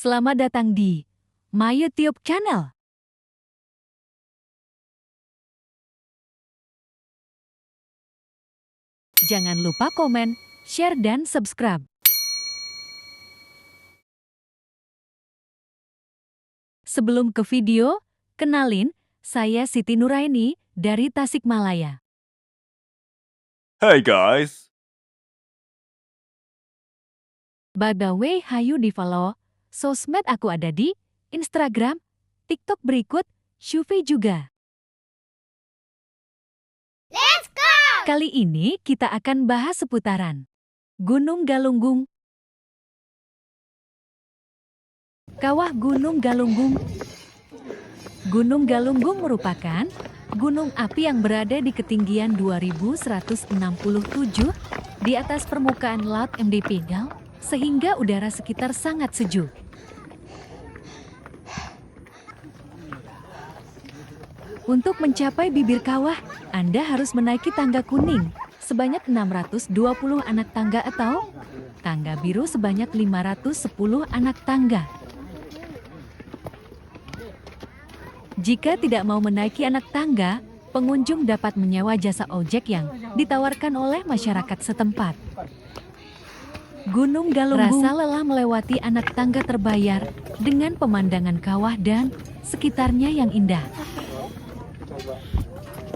Selamat datang di My YouTube Channel. Jangan lupa komen, share, dan subscribe. Sebelum ke video, kenalin, saya Siti Nuraini dari Tasikmalaya. Hey guys. By the way, hayu di follow sosmed aku ada di Instagram, TikTok berikut, Shopee juga. Let's go! Kali ini kita akan bahas seputaran Gunung Galunggung. Kawah Gunung Galunggung. Gunung Galunggung merupakan gunung api yang berada di ketinggian 2167 di atas permukaan laut MD Pinggal, sehingga udara sekitar sangat sejuk. Untuk mencapai bibir kawah, Anda harus menaiki tangga kuning sebanyak 620 anak tangga atau tangga biru sebanyak 510 anak tangga. Jika tidak mau menaiki anak tangga, pengunjung dapat menyewa jasa ojek yang ditawarkan oleh masyarakat setempat. Gunung Galunggung, rasa lelah melewati anak tangga terbayar dengan pemandangan kawah dan sekitarnya yang indah.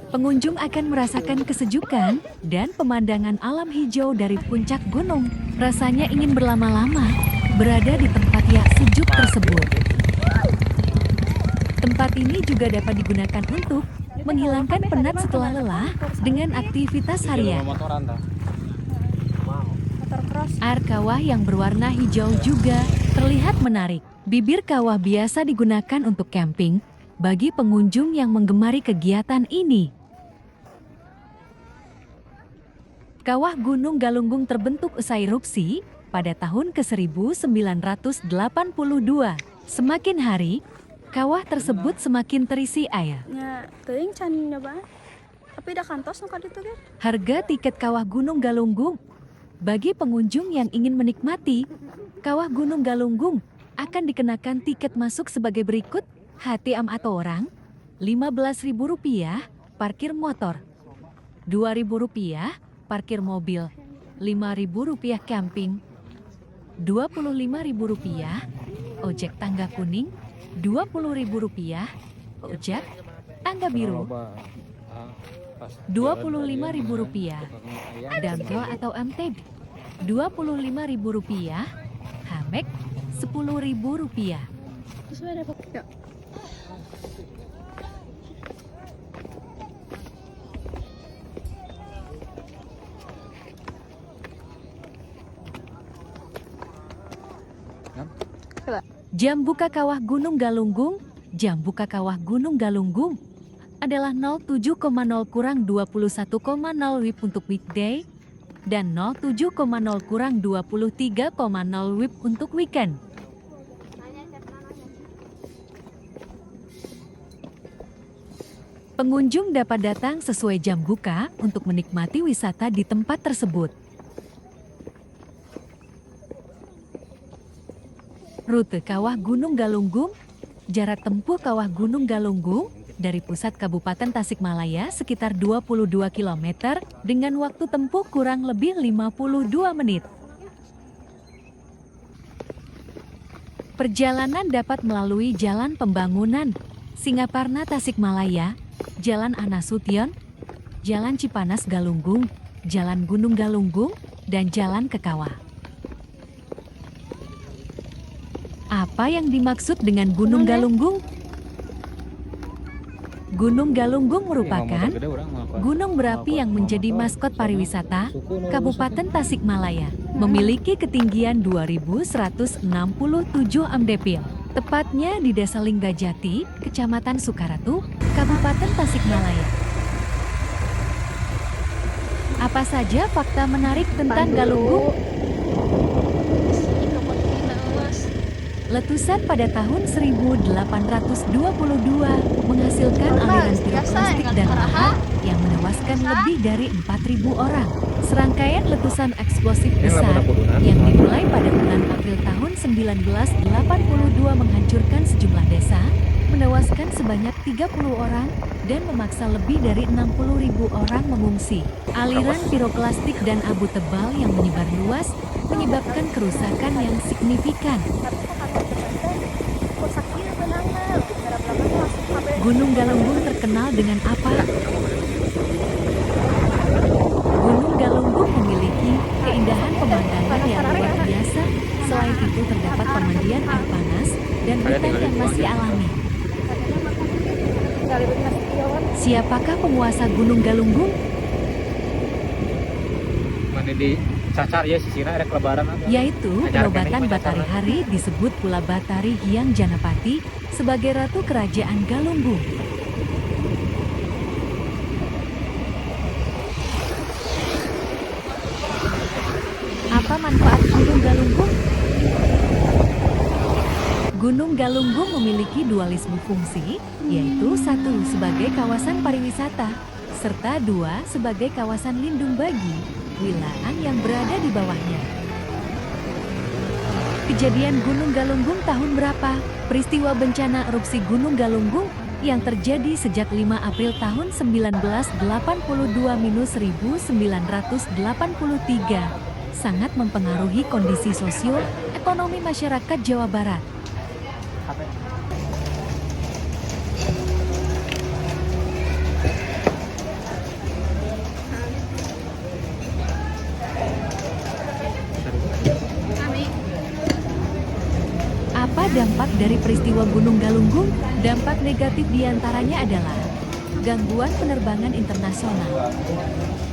Pengunjung akan merasakan kesejukan dan pemandangan alam hijau dari puncak gunung. Rasanya ingin berlama-lama berada di tempat yang sejuk tersebut. Tempat ini juga dapat digunakan untuk menghilangkan penat setelah lelah dengan aktivitas harian. Air kawah yang berwarna hijau juga terlihat menarik. Bibir kawah biasa digunakan untuk camping bagi pengunjung yang menggemari kegiatan ini. Kawah Gunung Galunggung terbentuk usai erupsi pada tahun ke-1982. Semakin hari, kawah tersebut semakin terisi air. Ya, teuing can nyoba. Tapi udah kantos nu ka ditu ge. Harga tiket kawah Gunung Galunggung bagi pengunjung yang ingin menikmati kawah Gunung Galunggung akan dikenakan tiket masuk sebagai berikut. HTM atau orang, Rp15.000 parkir motor, Rp2.000 parkir mobil, Rp5.000 camping, Rp25.000 ojek tangga kuning, Rp20.000 ojek tangga biru, Rp25.000 damkel atau MTB, Rp25.000 hamek, Rp10.000. Terus ada apa? Jam buka kawah Gunung Galunggung. Jam buka kawah Gunung Galunggung adalah 07.0 kurang 21.0 WIB untuk weekday dan 07.0 kurang 23.0 WIB untuk weekend. Pengunjung dapat datang sesuai jam buka untuk menikmati wisata di tempat tersebut. Rute Kawah Gunung Galunggung. Jarak tempuh Kawah Gunung Galunggung dari pusat Kabupaten Tasikmalaya sekitar 22 km dengan waktu tempuh kurang lebih 52 menit. Perjalanan dapat melalui Jalan Pembangunan Singaparna Tasikmalaya, Jalan Anasution, Jalan Cipanas Galunggung, Jalan Gunung Galunggung, dan Jalan ke Kawah. Apa yang dimaksud dengan Gunung Galunggung? Gunung Galunggung merupakan gunung berapi yang menjadi maskot pariwisata Kabupaten Tasikmalaya. Memiliki ketinggian 2167 mdpl. Tepatnya di Desa Linggajati, Kecamatan Sukaratu, Kabupaten Tasikmalaya. Apa saja fakta menarik tentang Galunggung? Letusan pada tahun 1822 menghasilkan aliran piroklastik dan lava yang menewaskan lebih dari 4.000 orang. Serangkaian letusan eksplosif besar yang dimulai pada bulan April tahun 1985 Peristiwa menghancurkan sejumlah desa, menewaskan sebanyak 30 orang, dan memaksa lebih dari 60.000 orang mengungsi. Aliran piroklastik dan abu tebal yang menyebar luas menyebabkan kerusakan yang signifikan. Gunung Galunggung terkenal dengan apa? Gunung Galunggung memiliki keindahan pemandangan yang luar biasa. Selain itu terdapat pemandian air panas dan hutan yang masih alami. Siapakah penguasa Gunung Galunggung? Mana di cacar ya sisina ada kelebaran apa? Yaitu penobatan Batari Hari disebut pula Batari Hyang Janapati sebagai Ratu Kerajaan Galunggung. Apa manfaat Gunung Galunggung? Gunung Galunggung memiliki dualisme fungsi, yaitu 1 sebagai kawasan pariwisata, serta 2 sebagai kawasan lindung bagi wilayah yang berada di bawahnya. Kejadian Gunung Galunggung tahun berapa? Peristiwa bencana erupsi Gunung Galunggung yang terjadi sejak 5 April tahun 1982-1983 sangat mempengaruhi kondisi sosio-ekonomi masyarakat Jawa Barat. Apa dampak dari peristiwa Gunung Galunggung? Dampak negatif diantaranya adalah gangguan penerbangan internasional,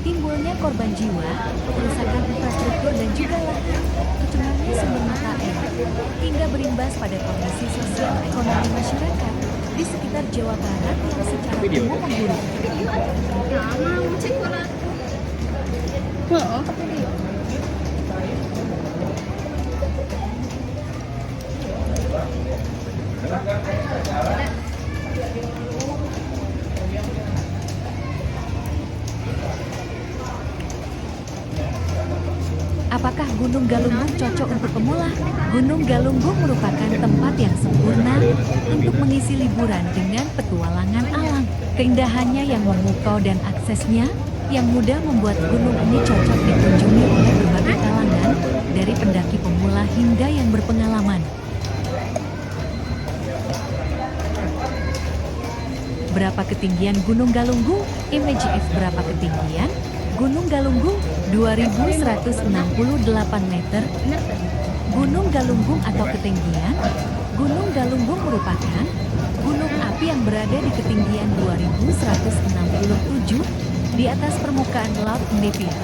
timbulnya korban jiwa, kerusakan infrastruktur dan juga lahan, kecenderungan sumber mata air, hingga berimbas pada kondisi sosial ekonomi masyarakat di sekitar Jawa Barat yang secara umum memburuk. Apakah Gunung Galunggung cocok untuk pemula? Gunung Galunggung merupakan tempat yang sempurna untuk mengisi liburan dengan petualangan alam. Keindahannya yang memukau dan aksesnya yang mudah membuat gunung ini cocok dikunjungi oleh berbagai kalangan, dari pendaki pemula hingga yang berpengalaman. Berapa ketinggian Gunung Galunggung? IMJF berapa ketinggian? Gunung Galunggung 2.168 meter. Gunung Galunggung atau ketinggian? Gunung Galunggung merupakan gunung api yang berada di ketinggian 2.167 di atas permukaan laut Nepal,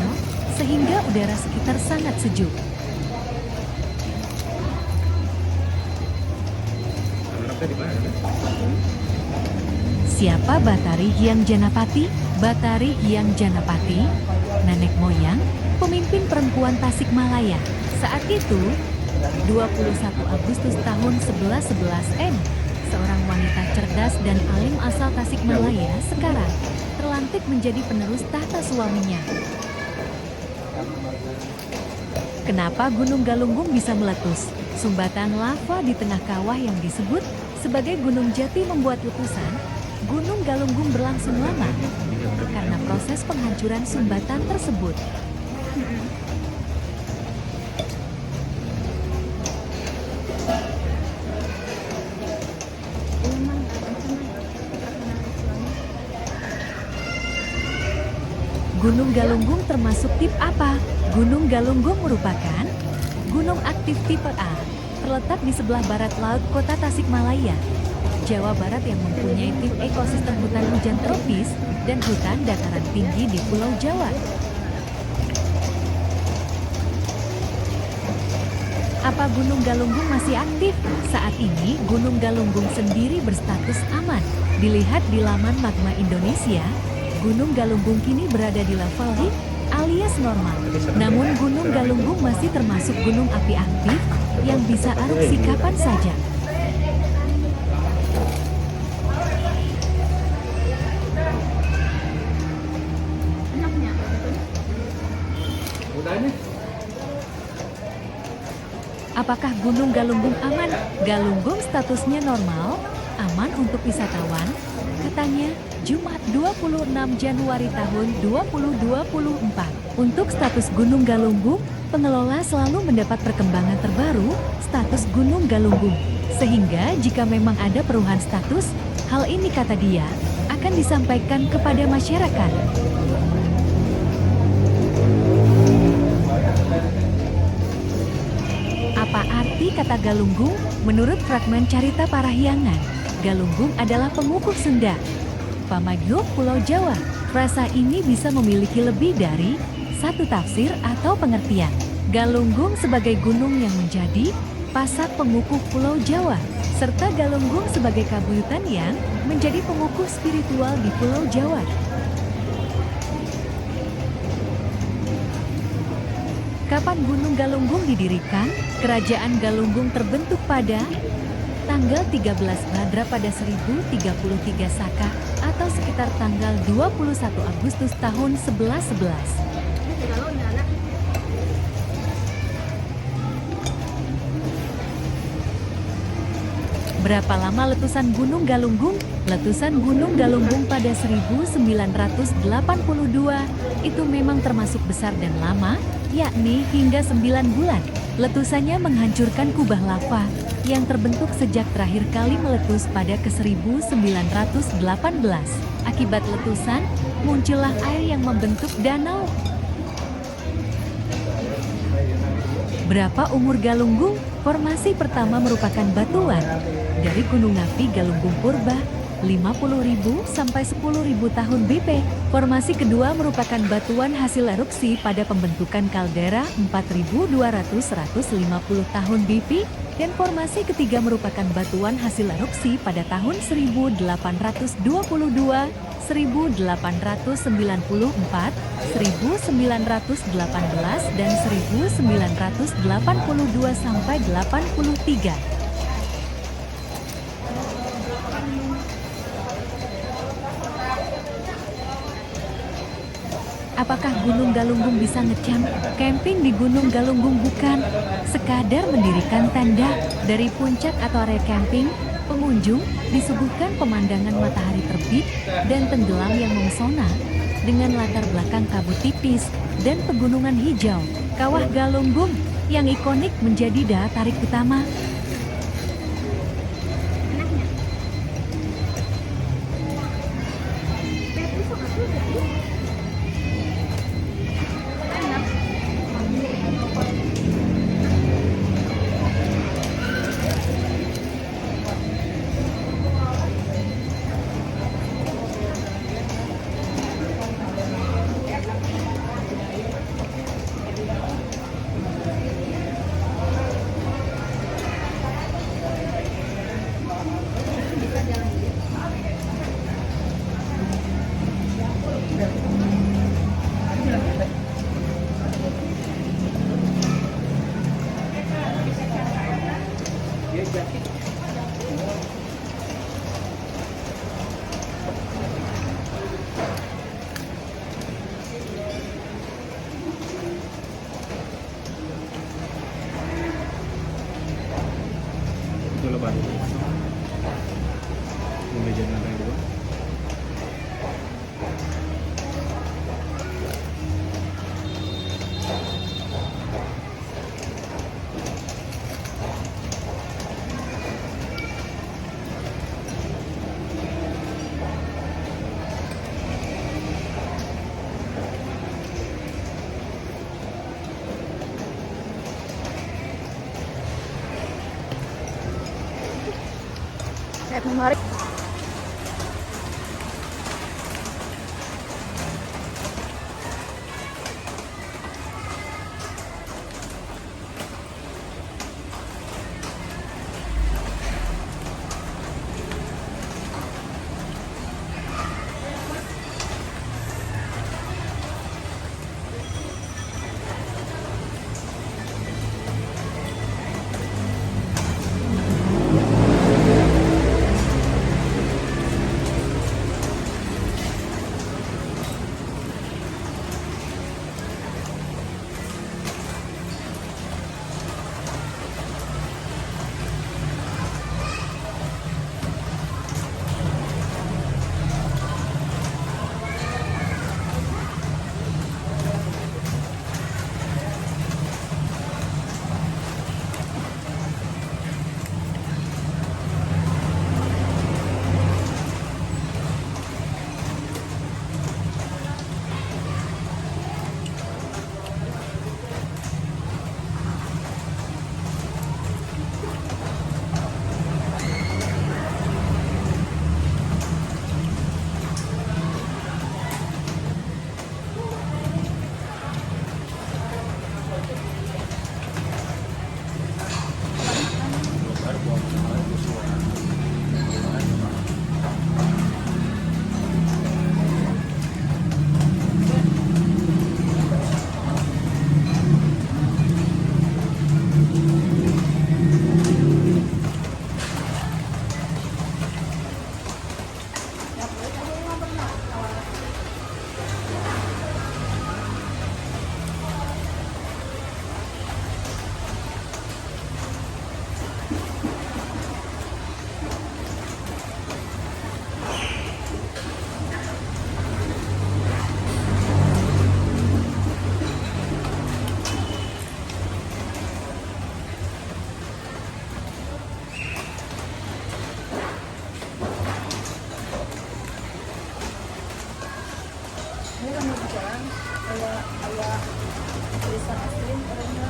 sehingga udara sekitar sangat sejuk. Siapa Batari Hyang Janapati? Batari Hyang Janapati, nenek moyang, pemimpin perempuan Tasikmalaya. Saat itu, 21 Agustus tahun 1111 M, seorang wanita cerdas dan alim asal Tasikmalaya sekarang terlantik menjadi penerus tahta suaminya. Kenapa Gunung Galunggung bisa meletus? Sumbatan lava di tengah kawah yang disebut sebagai Gunung Jati membuat letusan Gunung Galunggung berlangsung lama karena proses penghancuran sumbatan tersebut. Gunung Galunggung termasuk tip apa? Gunung Galunggung merupakan gunung aktif tipe A, terletak di sebelah barat laut kota Tasikmalaya, Jawa Barat yang mempunyai tip ekosistem hutan hujan tropis dan hutan dataran tinggi di Pulau Jawa. Apa Gunung Galunggung masih aktif? Saat ini Gunung Galunggung sendiri berstatus aman. Dilihat di laman Magma Indonesia, Gunung Galunggung kini berada di level HIP alias normal. Namun Gunung Galunggung masih termasuk gunung api aktif yang bisa erupsi kapan saja. Apakah Gunung Galunggung aman? Galunggung statusnya normal, aman untuk wisatawan, katanya Jumat 26 Januari tahun 2024. Untuk status Gunung Galunggung, pengelola selalu mendapat perkembangan terbaru status Gunung Galunggung. Sehingga jika memang ada perubahan status, hal ini kata dia, akan disampaikan kepada masyarakat. Apa arti kata Galunggung? Menurut fragmen Carita Parahyangan, Galunggung adalah pengukuh Sunda, Pamagyok Pulau Jawa. Frasa ini bisa memiliki lebih dari satu tafsir atau pengertian. Galunggung sebagai gunung yang menjadi pasak pengukuh Pulau Jawa, serta Galunggung sebagai kabuyutan yang menjadi pengukuh spiritual di Pulau Jawa. Kapan Gunung Galunggung didirikan? Kerajaan Galunggung terbentuk pada tanggal 13 Bhadra pada 1033 Saka atau sekitar tanggal 21 Agustus tahun 1111. Berapa lama letusan Gunung Galunggung? Letusan Gunung Galunggung pada 1982 itu memang termasuk besar dan lama, yakni hingga 9 bulan. Letusannya menghancurkan kubah lava yang terbentuk sejak terakhir kali meletus pada ke-1918. Akibat letusan, muncullah air yang membentuk danau. Berapa umur Galunggung? Formasi pertama merupakan batuan dari Gunung Api Galunggung Purba, 50.000 sampai 10.000 tahun BP. Formasi kedua merupakan batuan hasil erupsi pada pembentukan kaldera 4.200-150 tahun BP, dan formasi ketiga merupakan batuan hasil erupsi pada tahun 1822, 1894, 1918, dan 1982 sampai 83. Apakah Gunung Galunggung bisa ngecamp? Camping di Gunung Galunggung bukan sekadar mendirikan tenda. Dari puncak atau area camping, pengunjung disuguhkan pemandangan matahari terbit dan tenggelam yang memesona dengan latar belakang kabut tipis dan pegunungan hijau. Kawah Galunggung yang ikonik menjadi daya tarik utama. Itu lebar. Mulai jam lantai 2. Menarik. desa asli orangnya.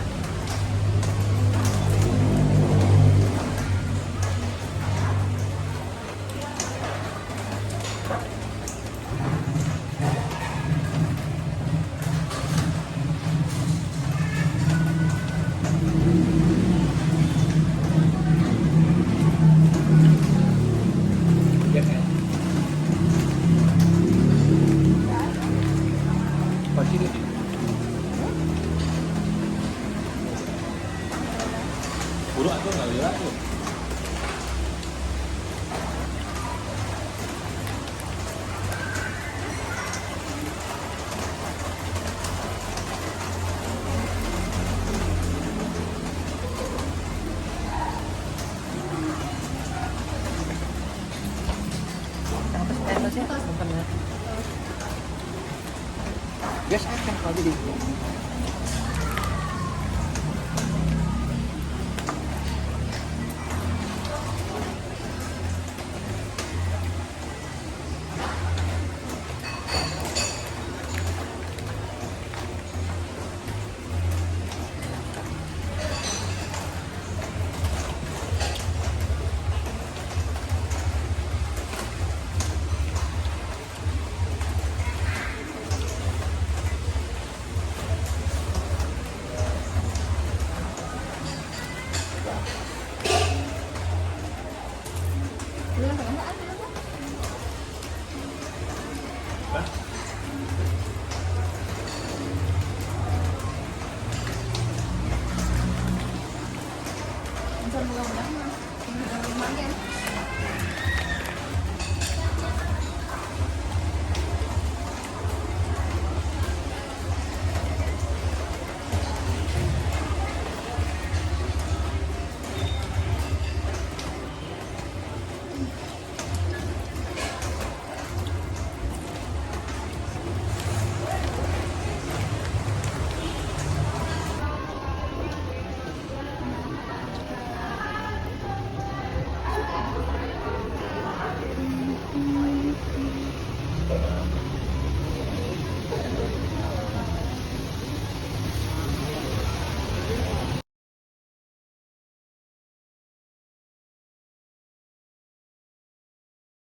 Iya kan? Pasti deh. Buruk aku nggak lihat tuh. Biasa kan kalau jadi. Mudah-mudahan mah.